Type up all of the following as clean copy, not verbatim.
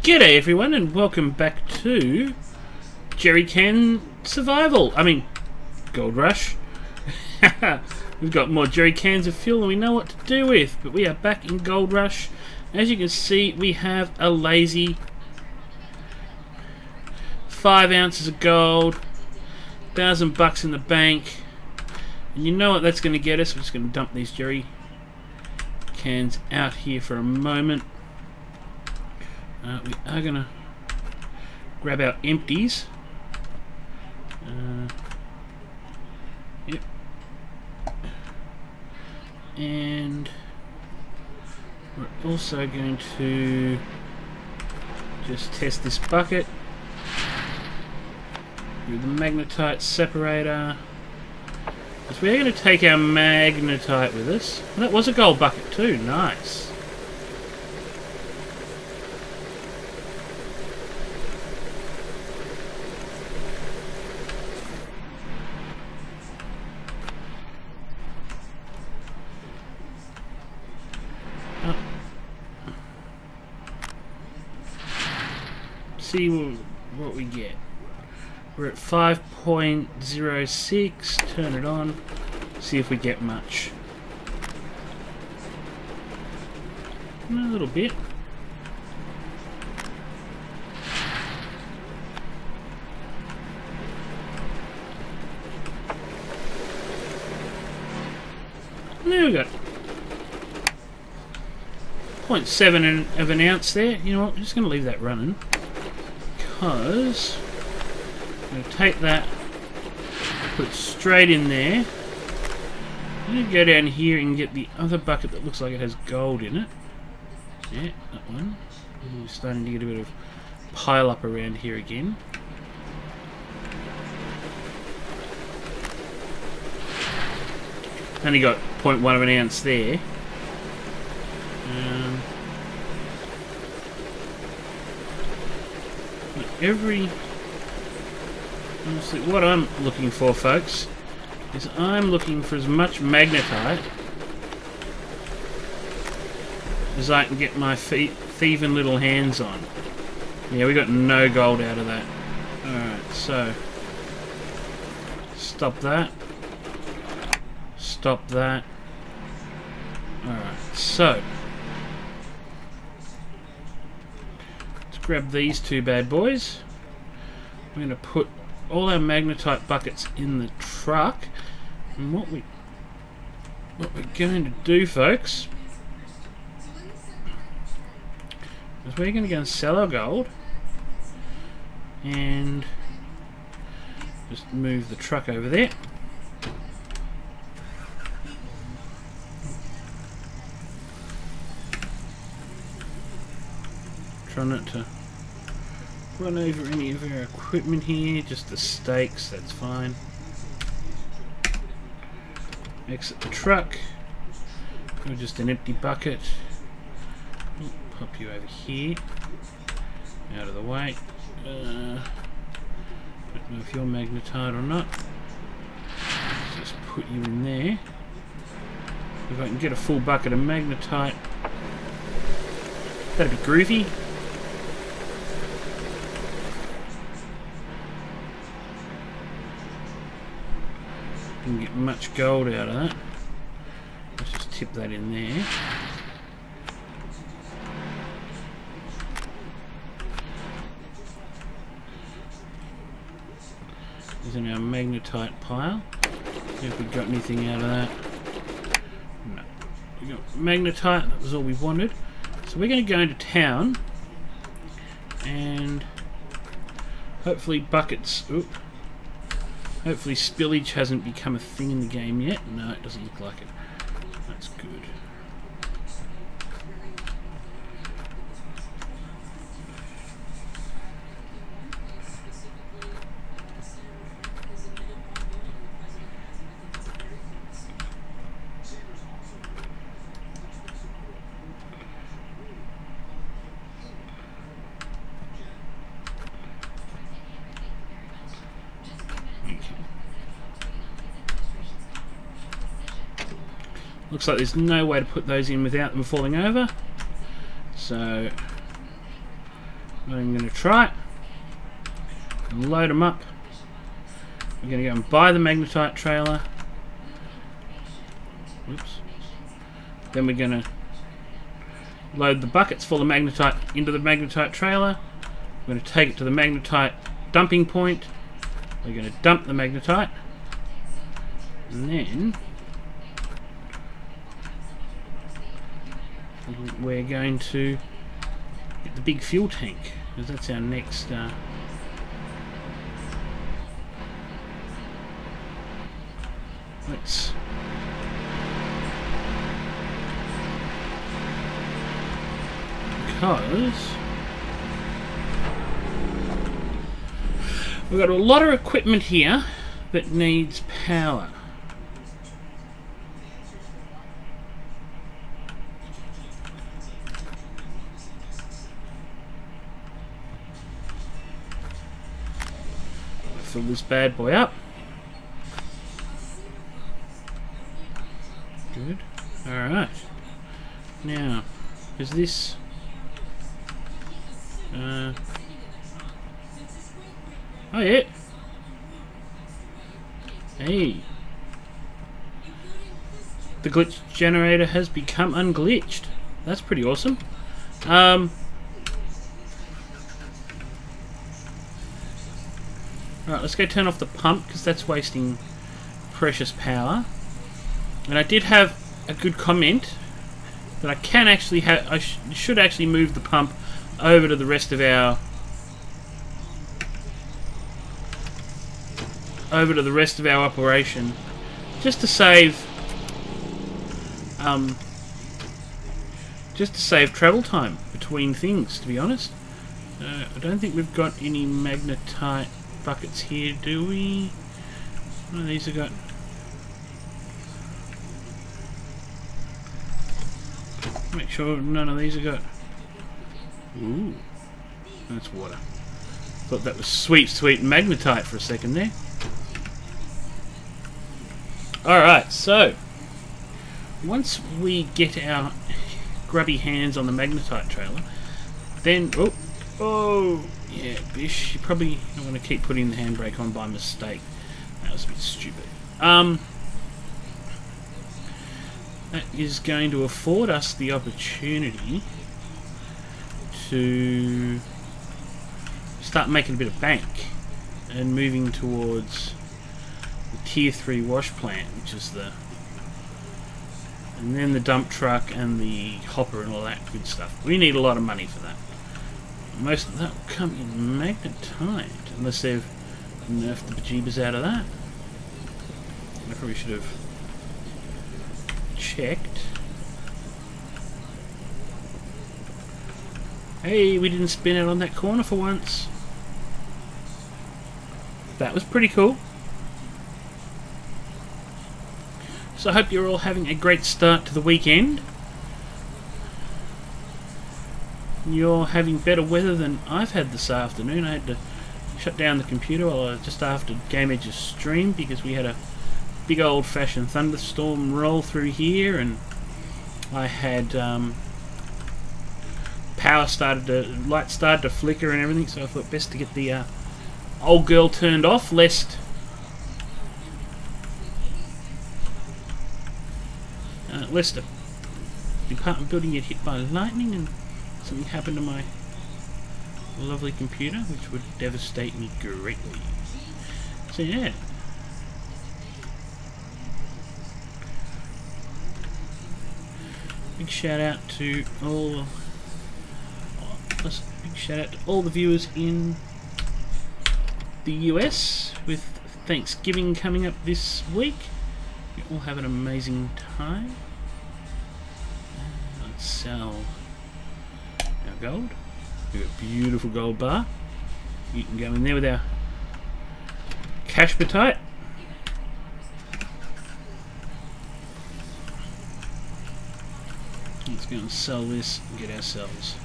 G'day everyone and welcome back to Jerry Can Survival. Gold Rush. We've got more jerry cans of fuel than we know what to do with, but we are back in Gold Rush. As you can see, we have a lazy 5 ounces of gold, $1,000 in the bank, and you know what that's going to get us. We're just going to dump these jerry cans out here for a moment. We are going to grab our empties. Yep. And we're also going to just test this bucket with the magnetite separator. Because we're going to take our magnetite with us. And that was a gold bucket too. Nice. See what we get. We're at 5.06. Turn it on. See if we get much. A little bit. There we go. 0.7 of an ounce there. You know what? I'm just going to leave that running. Because I'm going to take that, put it straight in there. I'm going to go down here and get the other bucket that looks like it has gold in it. Yeah, that one. We're starting to get a bit of pile up around here again. Only got 0.1 of an ounce there. Honestly, what I'm looking for, folks, is I'm looking for as much magnetite as I can get my thieving little hands on. Yeah, we got no gold out of that. Alright, so stop that. Stop that. Alright, so grab these two bad boys. We're going to put all our magnetite buckets in the truck, and what we're going to do, folks, is we're going to go and sell our gold and just move the truck over there. Try not to run over any of our equipment here, just the stakes, that's fine. Exit the truck. Or just an empty bucket. Pop you over here. Out of the way. Don't know if you're magnetite or not. Let's just put you in there. If I can get a full bucket of magnetite, that'd be groovy. Can get much gold out of that. Let's just tip that in there. There's in our magnetite pile. See if we got anything out of that. No. We got magnetite, that was all we wanted. So we're going to go into town and hopefully buckets. Oop. Hopefully spillage hasn't become a thing in the game yet. No, it doesn't look like it. That's good. Looks like there's no way to put those in without them falling over. So I'm going to try it. And load them up. We're going to go and buy the magnetite trailer. Whoops. Then we're going to load the buckets full of magnetite into the magnetite trailer. We're going to take it to the magnetite dumping point. We're going to dump the magnetite. And then we're going to get the big fuel tank, because that's our next let's because we've got a lot of equipment here that needs power. Fill this bad boy up. Good. Alright. Now, is this... oh yeah. Hey. The glitch generator has become unglitched. That's pretty awesome. Alright, let's go turn off the pump, because that's wasting precious power. And I did have a good comment that I can actually have. I should actually move the pump over to the rest of our operation, just to save travel time between things. To be honest, I don't think we've got any magnetite buckets here, do we? One of these have got. Make sure none of these have got. Ooh, that's water. Thought that was sweet, sweet magnetite for a second there. Alright, so once we get our grubby hands on the magnetite trailer, then oh yeah, bish, you probably don't want to keep putting the handbrake on by mistake. That was a bit stupid. That is going to afford us the opportunity to start making a bit of bank and moving towards the tier 3 wash plant, which is and then the dump truck and the hopper and all that good stuff. We need a lot of money for that. Most of that will come in magnetite, unless they've nerfed the bejeebers out of that. I probably should have checked. Hey, we didn't spin out on that corner for once. That was pretty cool. So I hope you're all having a great start to the weekend. You're having better weather than I've had this afternoon. I had to shut down the computer just after Game Edge's stream because we had a big old-fashioned thunderstorm roll through here, and I had lights started to flicker and everything, so I thought best to get the old girl turned off, lest the apartment building get hit by lightning and something happened to my lovely computer, which would devastate me greatly. So yeah. Big shout out to all the viewers in the US with Thanksgiving coming up this week. You all have an amazing time. Let's sell our gold. We've got a beautiful gold bar. You can go in there with our cashmatite. Let's go and sell this and get ourselves.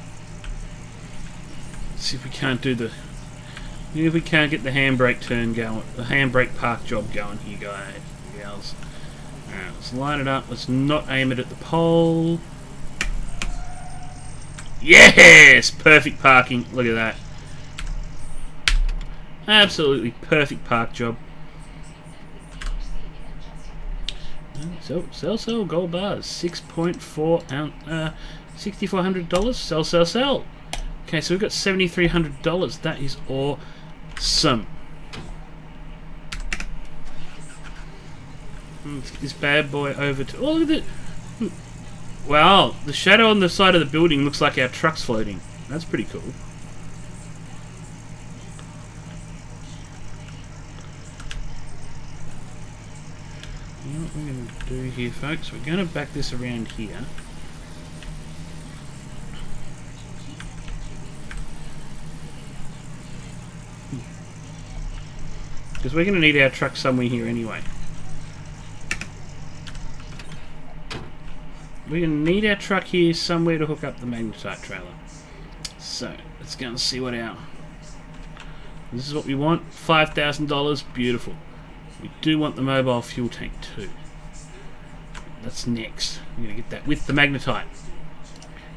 Let's see if we can't do the. If we can't get the handbrake turn going, the handbrake park job going here, guys, gals. Alright, let's line it up. Let's not aim it at the pole. Yes! Perfect parking. Look at that. Absolutely perfect park job. Sell, gold bars. 6.4 ounce, $6,400. Sell. Okay, so we've got $7,300. That is awesome. Let's get this bad boy over to... Oh, look at it. Wow, the shadow on the side of the building looks like our truck's floating. That's pretty cool. You know what we're going to do here, folks? We're going to back this around here. Because we're going to need our truck somewhere here anyway. We're going to need our truck here somewhere to hook up the magnetite trailer. So, let's go and see what our... This is what we want. $5,000. Beautiful. We do want the mobile fuel tank too. That's next. We're going to get that with the magnetite.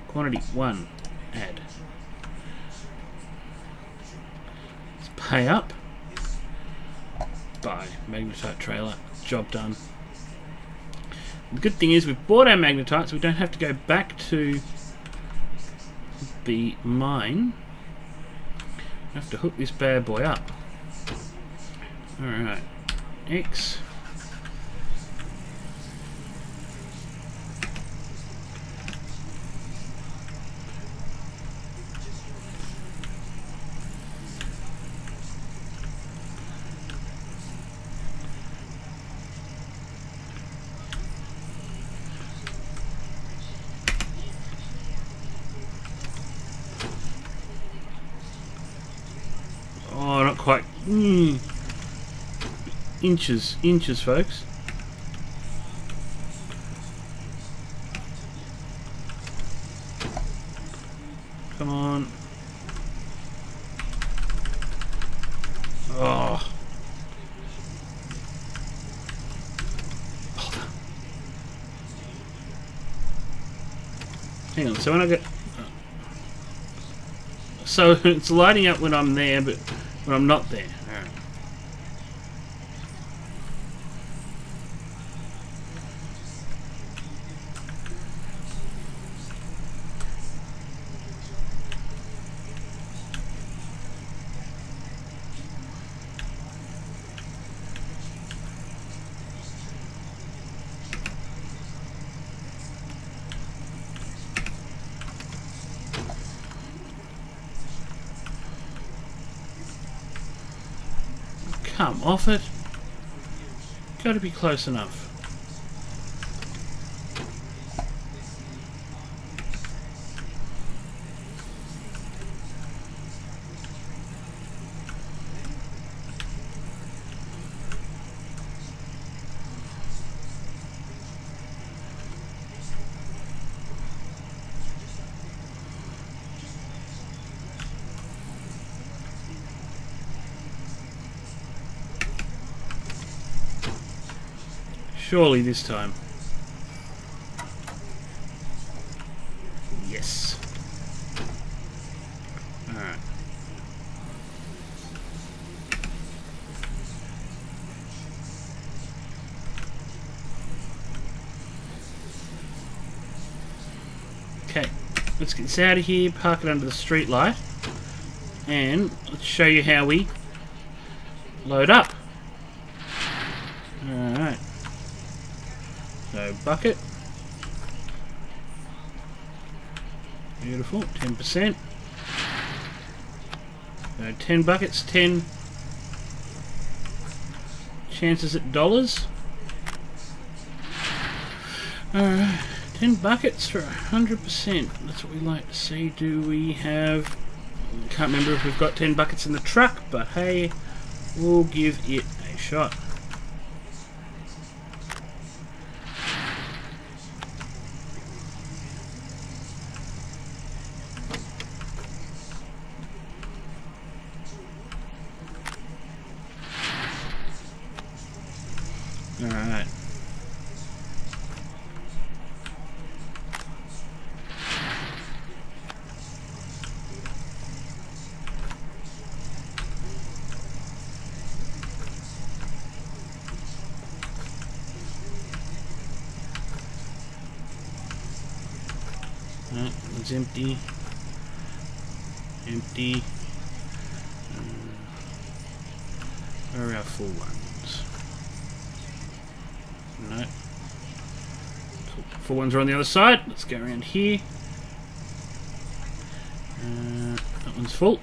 Quantity 1. Add. Let's pay up. Buy. Magnetite trailer. Job done. The good thing is we've bought our magnetite, so we don't have to go back to the mine. We have to hook this bad boy up. Alright. X. Oh, not quite. Inches, folks. Come on. Oh. Hang on, so when I get... So it's lighting up when I'm there, but when I'm not there. Alright. Come off it. Gotta be close enough. Surely this time. Yes. Alright. Okay, let's get this out of here, park it under the street light, and let's show you how we load up. Alright. So, bucket. Beautiful, 10%. So 10 buckets, 10 chances at dollars. Alright, 10 buckets for 100%. That's what we like to see. Do we have... Can't remember if we've got 10 buckets in the truck, but hey, we'll give it a shot. Alright. That's empty. Empty. Where are our full ones? No. Cool. Full ones are on the other side. Let's go around here. That one's full.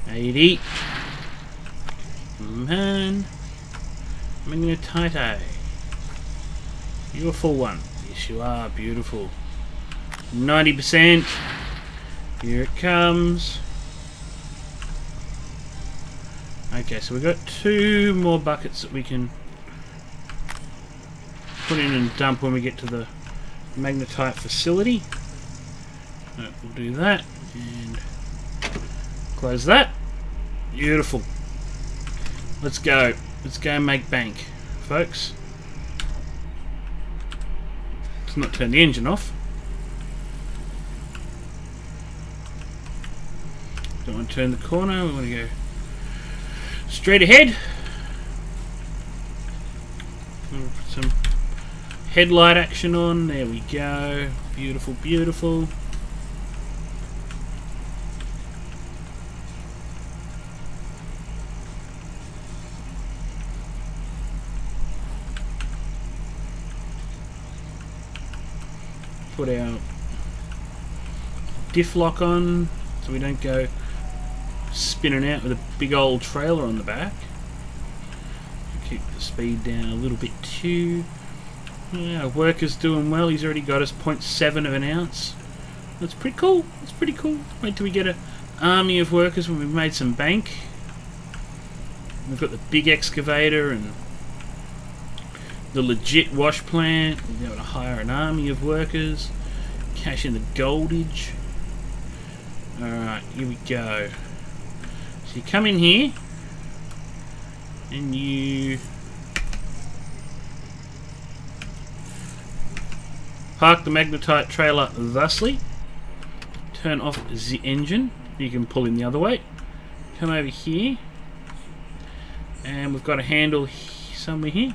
80. Man. Magnetite. You're a full one. Yes, you are. Beautiful. 90%. Here it comes. Okay, so we've got 2 more buckets that we can put in and dump when we get to the Magnetite facility. We'll do that and close that. Beautiful. Let's go. Let's go make bank, folks. Let's not turn the engine off. Don't want to turn the corner. We want to go straight ahead. We'll put some headlight action on. There we go. Beautiful, beautiful. Put our diff lock on so we don't go spinning out with a big old trailer on the back. Keep the speed down a little bit too. Yeah, our worker's doing well. He's already got us 0.7 of an ounce. That's pretty cool. That's pretty cool. Wait till we get an army of workers when we've made some bank. We've got the big excavator and the legit wash plant. We'll be able to hire an army of workers. Cash in the goldage. Alright, here we go. So you come in here and you park the Magnetite trailer thusly. Turn off the engine. You can pull in the other way. Come over here and we've got a handle somewhere here.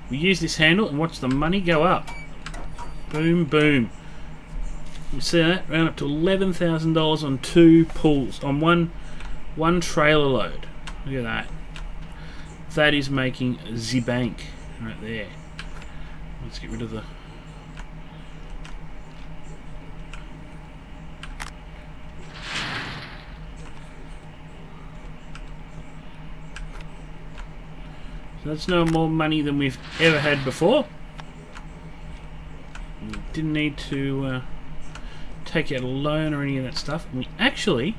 We use this handle and watch the money go up. Boom, boom. You see that? Round up to $11,000 on 2 pulls, on one trailer load. Look at that. That is making the bank right there. Let's get rid of the... So that's no more money than we've ever had before. We didn't need to take out a loan or any of that stuff. And we actually,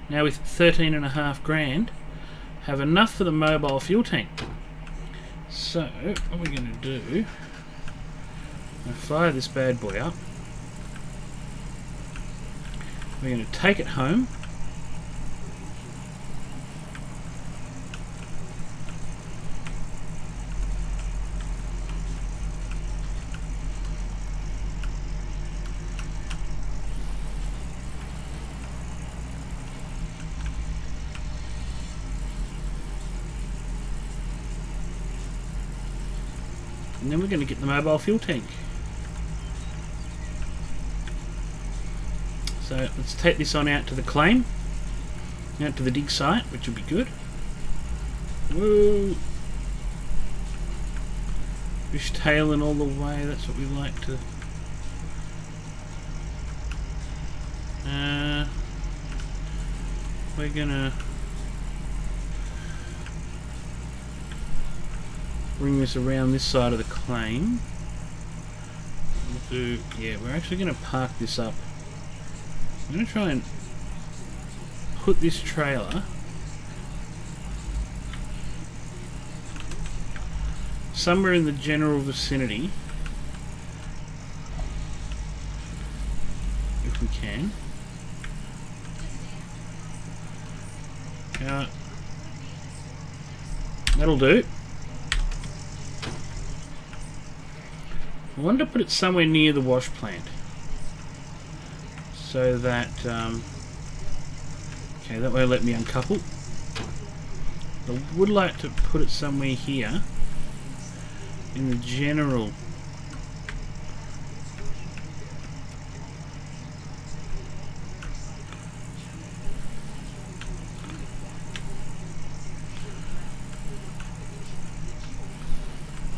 now with 13.5 grand, have enough for the mobile fuel tank. So what we're going to do, I'm going to fire this bad boy up. We're going to take it home. And then we're going to get the mobile fuel tank. So let's take this on out to the claim, out to the dig site, which will be good. Woo! Fishtailing all the way, that's what we like to. We're gonna bring this around this side of the claim. We'll do, yeah, we're actually going to park this up. I'm going to try and put this trailer somewhere in the general vicinity, if we can. That'll do. I wanted to put it somewhere near the wash plant so that okay, that way it'll let me uncouple. I would like to put it somewhere here in the general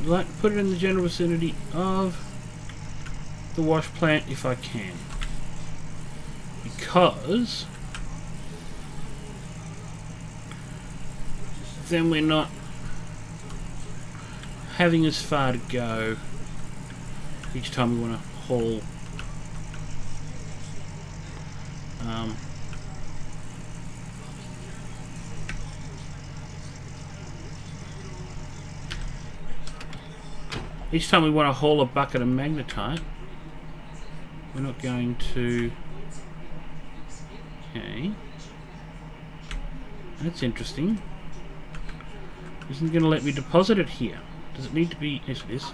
like to put it in the general vicinity of the wash plant if I can, because then we're not having as far to go each time we want to haul. Each time we want to haul a bucket of magnetite, we're not going to... Okay. That's interesting. Isn't it going to let me deposit it here? Does it need to be... Yes, it is.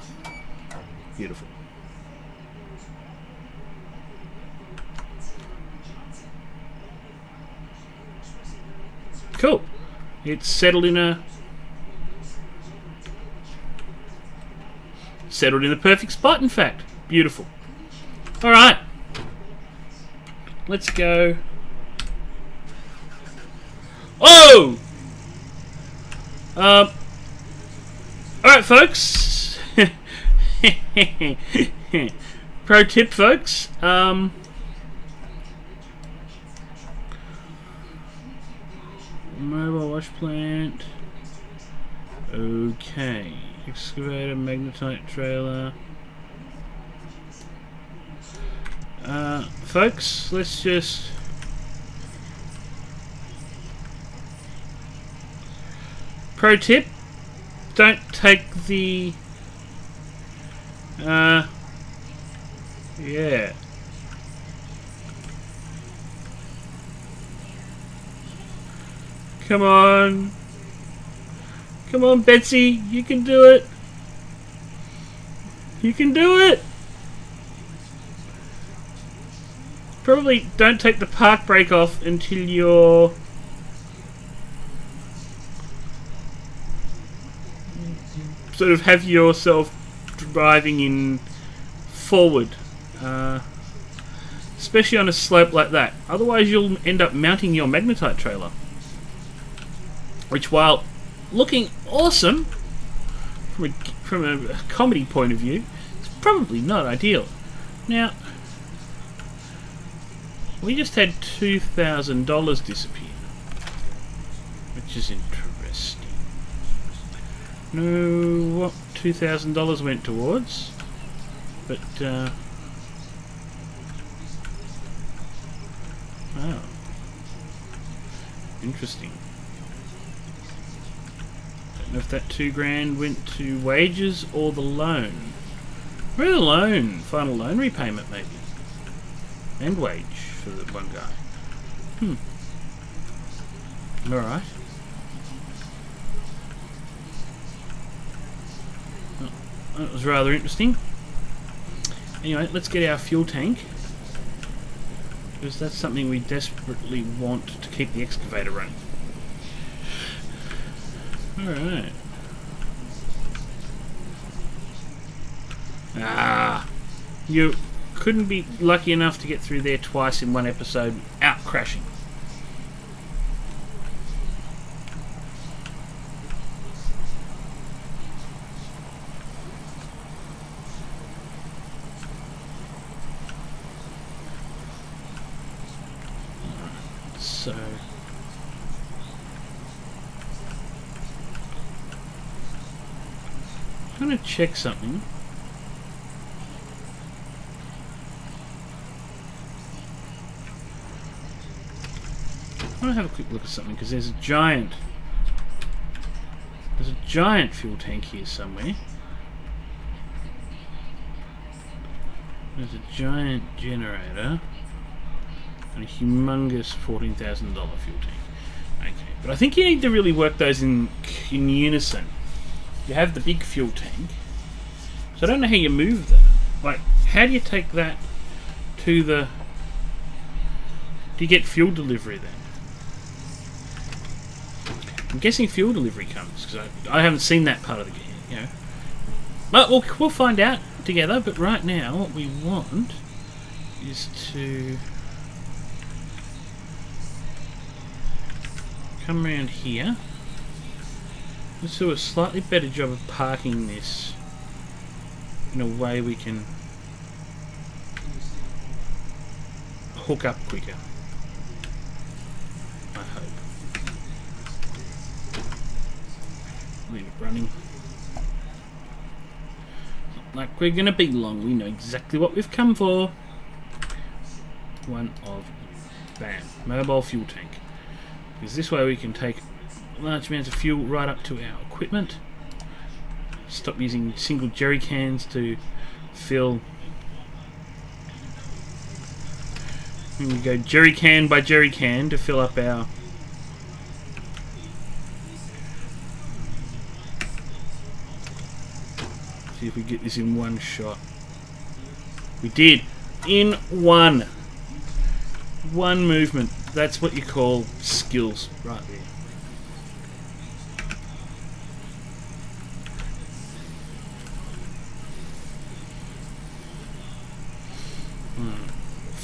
Beautiful. Cool. It's settled in a... Settled in the perfect spot, in fact. Beautiful. Alright. Let's go. Oh! Alright, folks. Pro tip, folks. Mobile wash plant. Okay. Excavator, magnetite trailer. Folks, let's just... Pro tip, don't take the... yeah. Come on. Come on, Betsy, you can do it. You can do it. Probably don't take the park brake off until you're sort of have yourself driving in forward, especially on a slope like that. Otherwise, you'll end up mounting your magnetite trailer, which, while looking awesome from a comedy point of view, it's probably not ideal. Now, we just had $2,000 disappear, which is interesting. No, what $2,000 went towards, but wow, interesting. Don't know if that $2,000 went to wages or the loan. Or the loan, final loan repayment maybe, and wage for the one guy. All right. Well, that was rather interesting. Anyway, let's get our fuel tank, because that's something we desperately want to keep the excavator running. Alright. Ah! You couldn't be lucky enough to get through there twice in one episode without crashing. So... I'm going to check something. I want to have a quick look at something, because there's a giant fuel tank here somewhere. There's a giant generator and a humongous $14,000 fuel tank. Okay, but I think you need to really work those in unison. You have the big fuel tank, so I don't know how you move that. Like, how do you take that to the... Do you get fuel delivery then? I'm guessing fuel delivery comes, because I haven't seen that part of the game, you know. But we'll find out together, but right now what we want is to come around here. Let's do a slightly better job of parking this in a way we can hook up quicker. I hope. Leave it running. Not like we're gonna be long. We know exactly what we've come for. One of bam, mobile fuel tank. Because this way we can take large amounts of fuel right up to our equipment. Stop using single jerry cans to fill. And we go jerry can by jerry can to fill up our see if we get this in one shot. We did in one movement. That's what you call skills right there.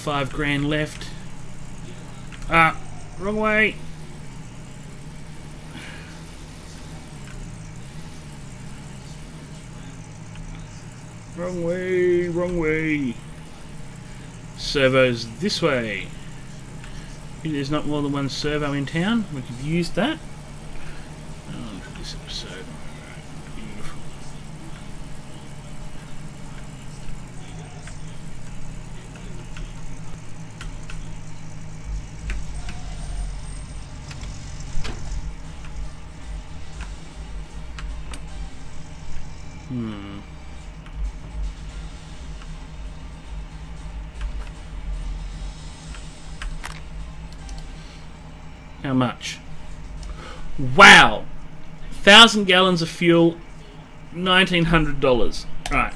$5 grand left. Ah, wrong way. Wrong way, wrong way. Servos this way. There's not more than one servo in town. We could use that. On for this episode. Beautiful. How much? Wow! 1,000 gallons of fuel, $1,900. Right.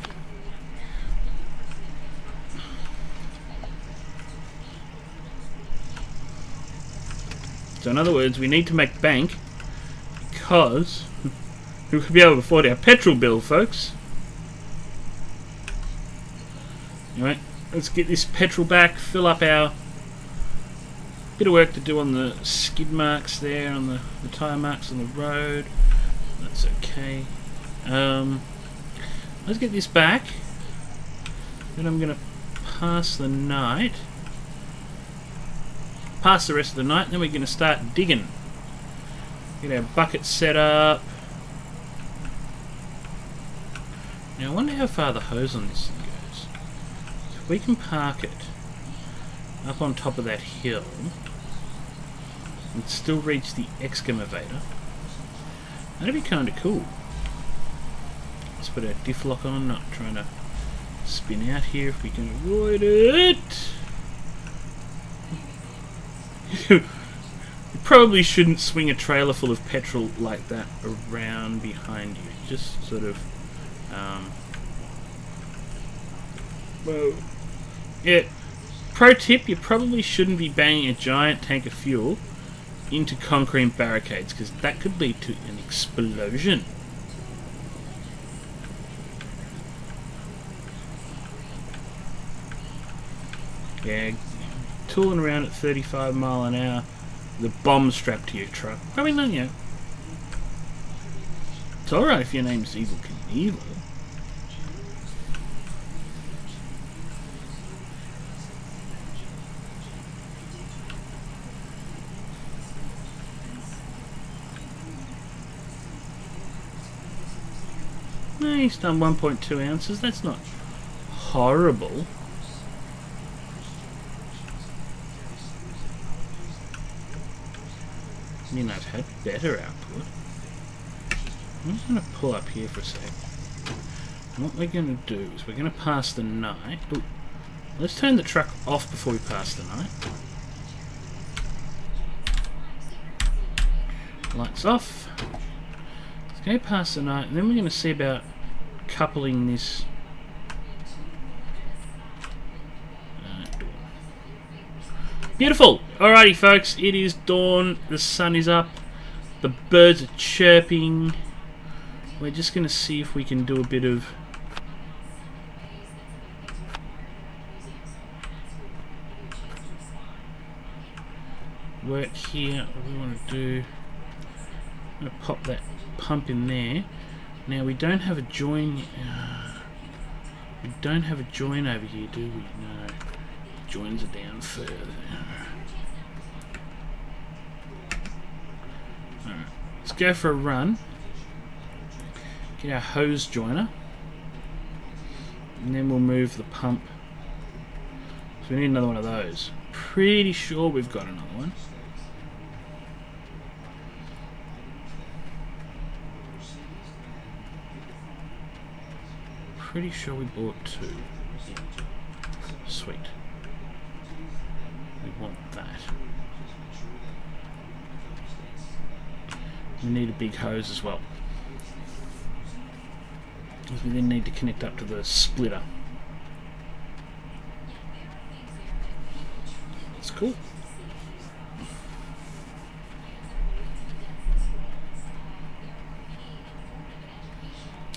So in other words, we need to make bank because we could be able to afford our petrol bill, folks. Alright, let's get this petrol back, fill up our bit of work to do on the skid marks there, on the tyre marks on the road. That's okay. Let's get this back. Then I'm going to pass the night. Pass the rest of the night, then we're going to start digging. Get our bucket set up. Now I wonder how far the hose on this thing goes. So if we can park it up on top of that hill and still reach the excavator, that'd be kind of cool. Let's put our diff lock on, not trying to spin out here if we can avoid it. You probably shouldn't swing a trailer full of petrol like that around behind you. Just sort of well, yeah, pro tip, you probably shouldn't be banging a giant tank of fuel into concrete barricades, because that could lead to an explosion. Yeah, tooling around at 35 mile an hour, the bomb strapped to your truck. Probably not yet. It's alright if your name's Evil Knievel. No, he's done 1.2 ounces. That's not horrible. I mean, I've had better output. I'm just going to pull up here for a sec. And what we're going to do is we're going to pass the night. Ooh, let's turn the truck off before we pass the night. Lights off. Let's go past the night, and then we're going to see about coupling this. Beautiful! Alrighty folks, it is dawn, the sun is up, the birds are chirping. We're just going to see if we can do a bit of work here. What we want to do, I'm going to pop that pump in there. Now we don't have a join. We don't have a join over here, do we? No. Joins are down further. Alright, let's go for a run. Get our hose joiner. And then we'll move the pump. So we need another one of those. Pretty sure we've got another one. Pretty sure we bought 2. Sweet. We want that. We need a big hose as well, because we then need to connect up to the splitter. That's cool.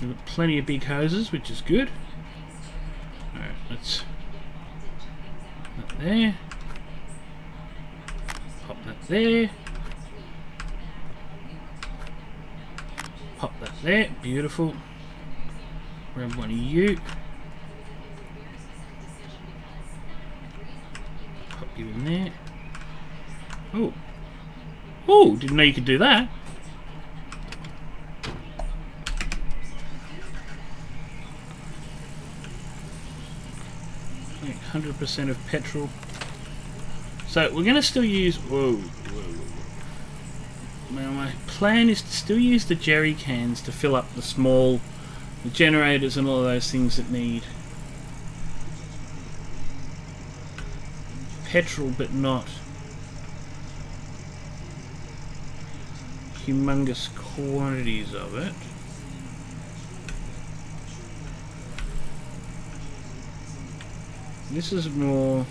We've got plenty of big hoses, which is good. Alright, let's put that there. Pop that there. Pop that there. Beautiful. Grab one of you. Pop you in there. Oh. Oh, didn't know you could do that. 100% of petrol. So we're going to still use... Whoa. Now my plan is to still use the jerry cans to fill up the small the generators and all of those things that need petrol, but not humongous quantities of it. This is more...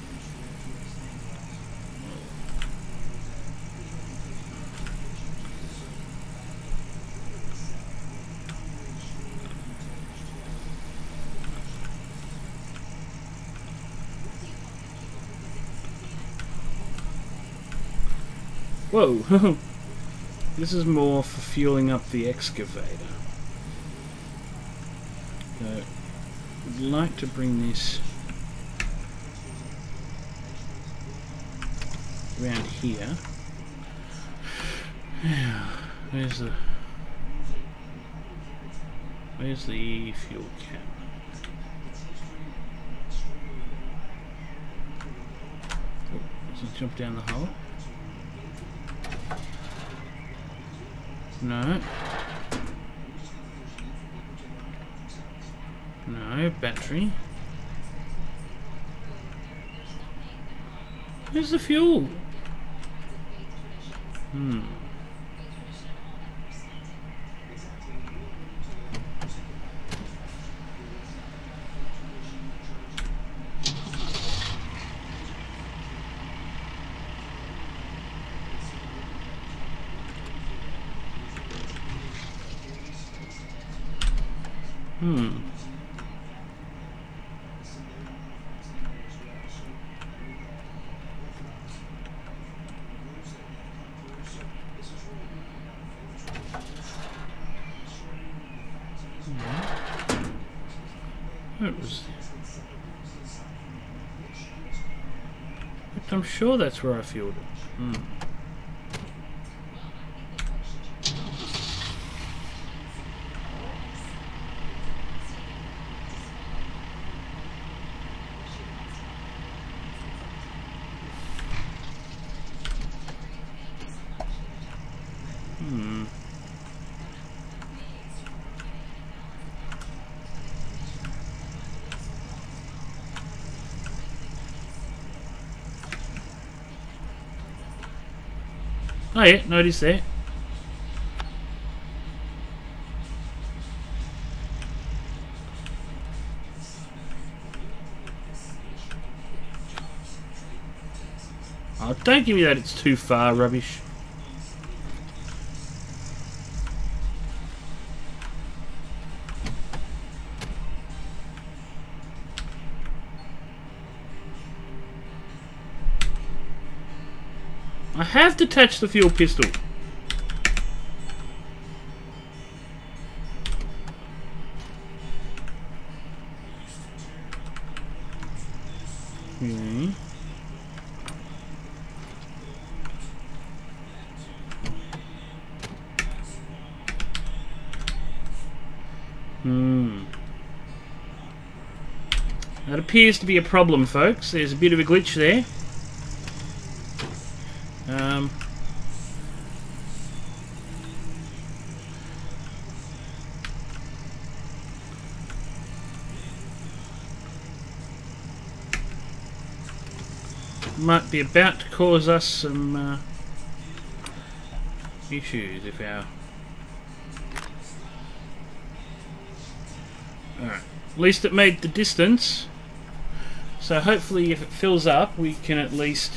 Whoa! This is more for fueling up the excavator. So, I'd like to bring this around here. Where's the fuel cap? Oh, let's jump down the hole. No. No, battery. Where's the fuel? Hmm. I'm sure that's where I fueled it. Oh yeah, notice there. Oh, don't give me that, it's too far, rubbish. I have to touch the fuel pistol. appears to be a problem, folks. There's a bit of a glitch there. Might be about to cause us some issues if our... Alright, at least it made the distance, so hopefully if it fills up we can at least...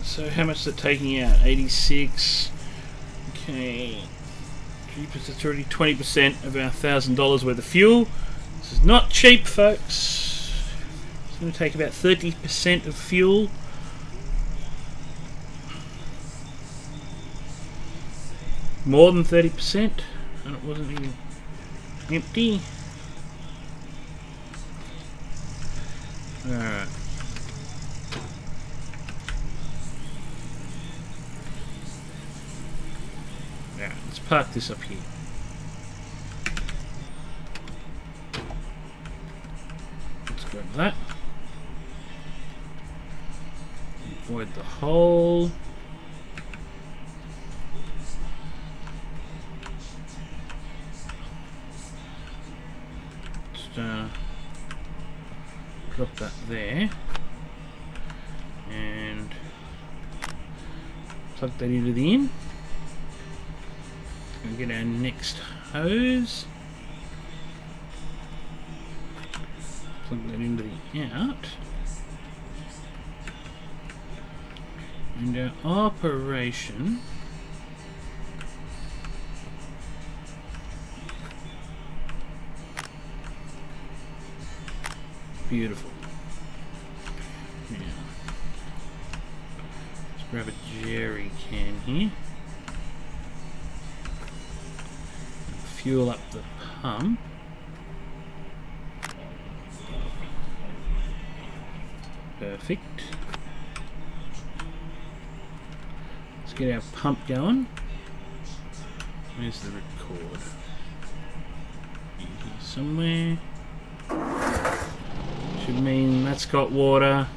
So how much is it taking out? 86. Okay, cheapest, it's already 20% of our $1,000 worth of fuel. This is not cheap, folks. It's going to take about 30% of fuel. More than 30%, and it wasn't even empty. Alright. Now, let's park this up here. Let's grab that. Avoid the hole. Just drop that there and plug that into the in and get our next hose. Plug that into the out. And our operation beautiful. Now, let's grab a jerry can here. Fuel up the pump. Perfect. Get our pump going. Where's the record? In here somewhere. Should mean that's got water.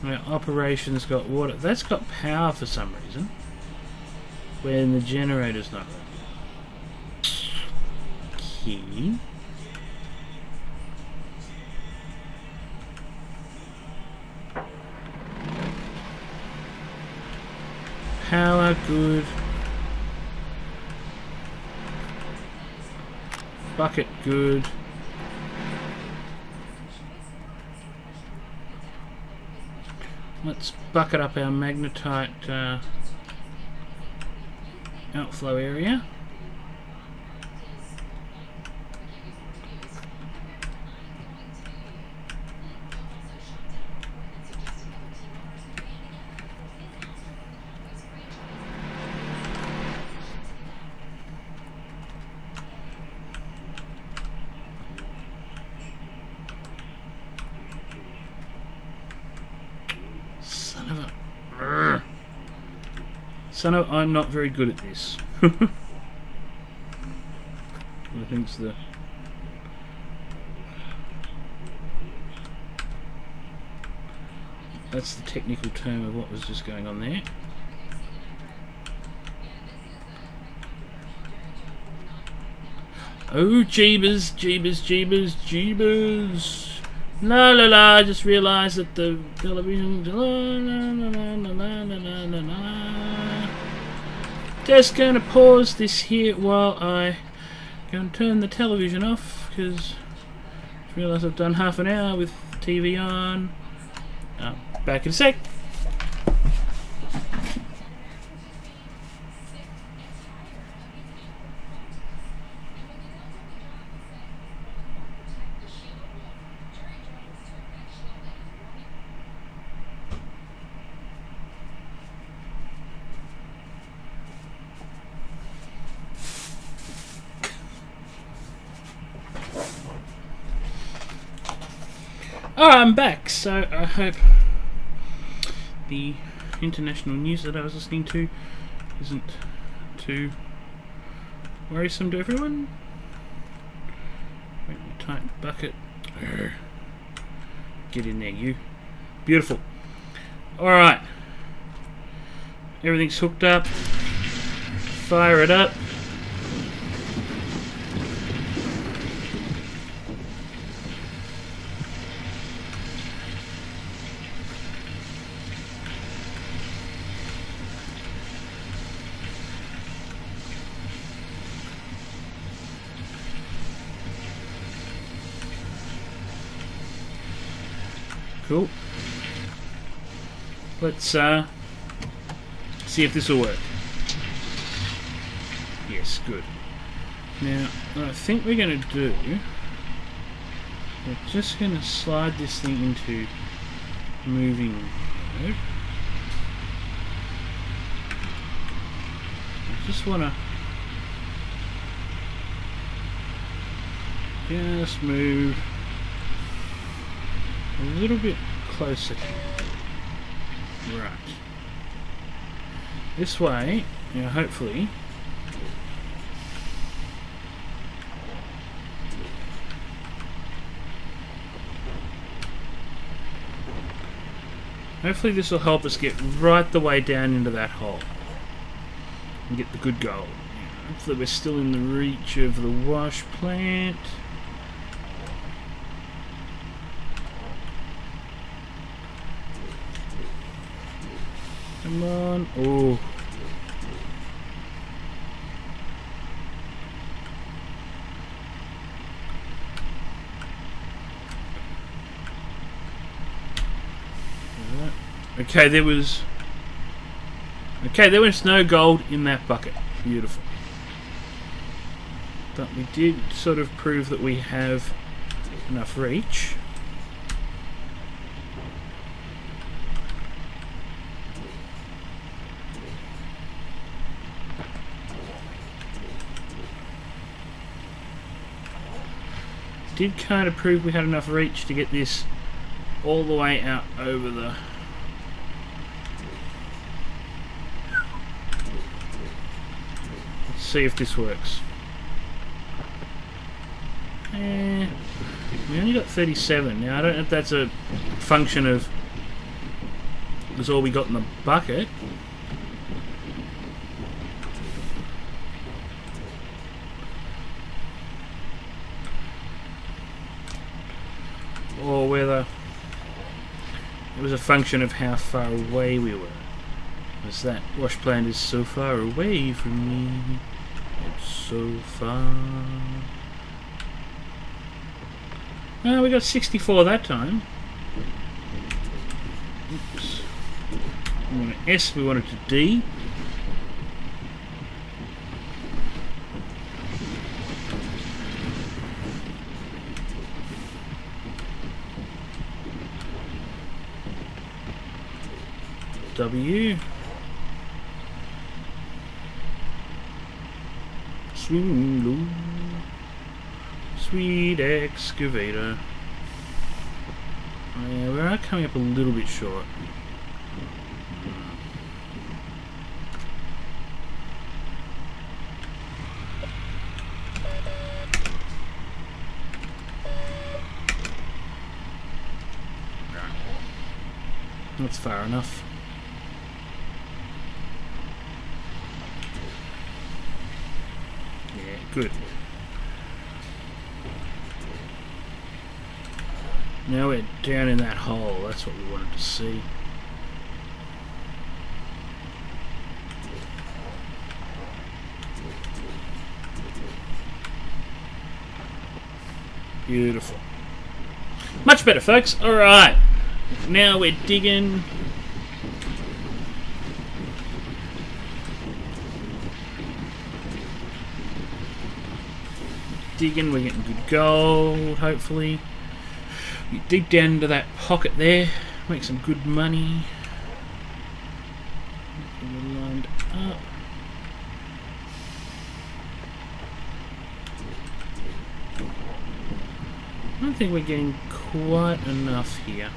Our operation's got water. That's got power for some reason. When the generator's not running. Key. Power good. Bucket good. Let's bucket up our magnetite outflow area. So no, I'm not very good at this. I think that's the technical term of what was just going on there. Oh, jeebers, jeebers, jeebers, jeebers. La la la, I just realised that the television... Just going to pause this here while I go and turn the television off, because I realise I've done half an hour with the TV on. Back in a sec. Alright, I'm back, so I hope the international news that I was listening to isn't too worrisome to everyone. Magnetite bucket. Get in there, you. Beautiful. Alright. Everything's hooked up. Fire it up. Cool. Let's see if this will work. Yes, good. Now, what I think we're going to do, we're just going to slide this thing into moving mode. I just want to just move a little bit closer. Right. This way, you know, hopefully this will help us get right the way down into that hole and get the good gold. Hopefully we're still in the reach of the wash plant. Come on. Oh. Okay, there was no gold in that bucket. Beautiful. But we did sort of prove that we have enough reach. Did kind of prove we had enough reach to get this all the way out over the... Let's see if this works. We only got 37. Now I don't know if that's a function of that's all we got in the bucket. Or whether it was a function of how far away we were. Because that wash plant is so far away from me. It's so far. Oh, we got 64 that time. Oops. We want to S, we wanted to D. W. Swing low. Sweet excavator. Oh yeah, we are coming up a little bit short. That's far enough. Yeah, good. Now we're down in that hole, that's what we wanted to see. Beautiful. Much better, folks. Alright. Now we're digging. We're getting good gold, hopefully. You dig down into that pocket there, make some good money. We're lined up. I don't think we're getting quite enough here.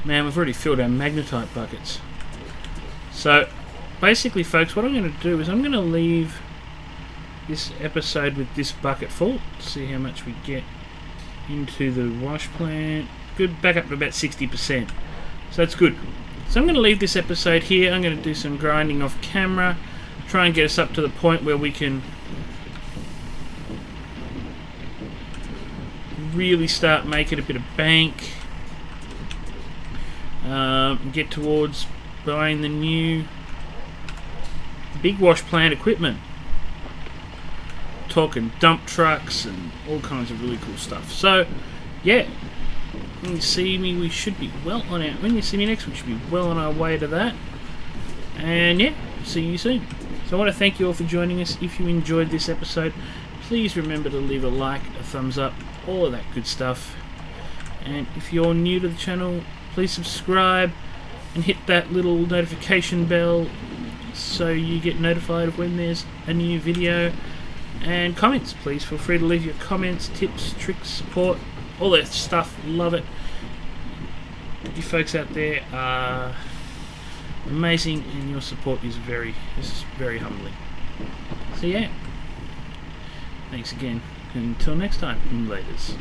Man, we've already filled our magnetite buckets. So, basically, folks, what I'm going to do is I'm going to leave this episode with this bucket full. See how much we get into the wash plant. Good, back up to about 60%. So that's good. So I'm going to leave this episode here. I'm going to do some grinding off camera. Try and get us up to the point where we can really start making a bit of bank. Get towards buying the new big wash plant equipment. Talking dump trucks and all kinds of really cool stuff. So, yeah. When you see me, we should be well on our. When you see me next, we should be well on our way to that. And yeah, see you soon. So I want to thank you all for joining us. If you enjoyed this episode, please remember to leave a like, a thumbs up, all of that good stuff. And if you're new to the channel, please subscribe and hit that little notification bell so you get notified of when there's a new video. And comments, please feel free to leave your comments, tips, tricks, support, all that stuff. Love it. You folks out there are amazing, and your support is very humbling. So yeah, thanks again. Until next time, laters.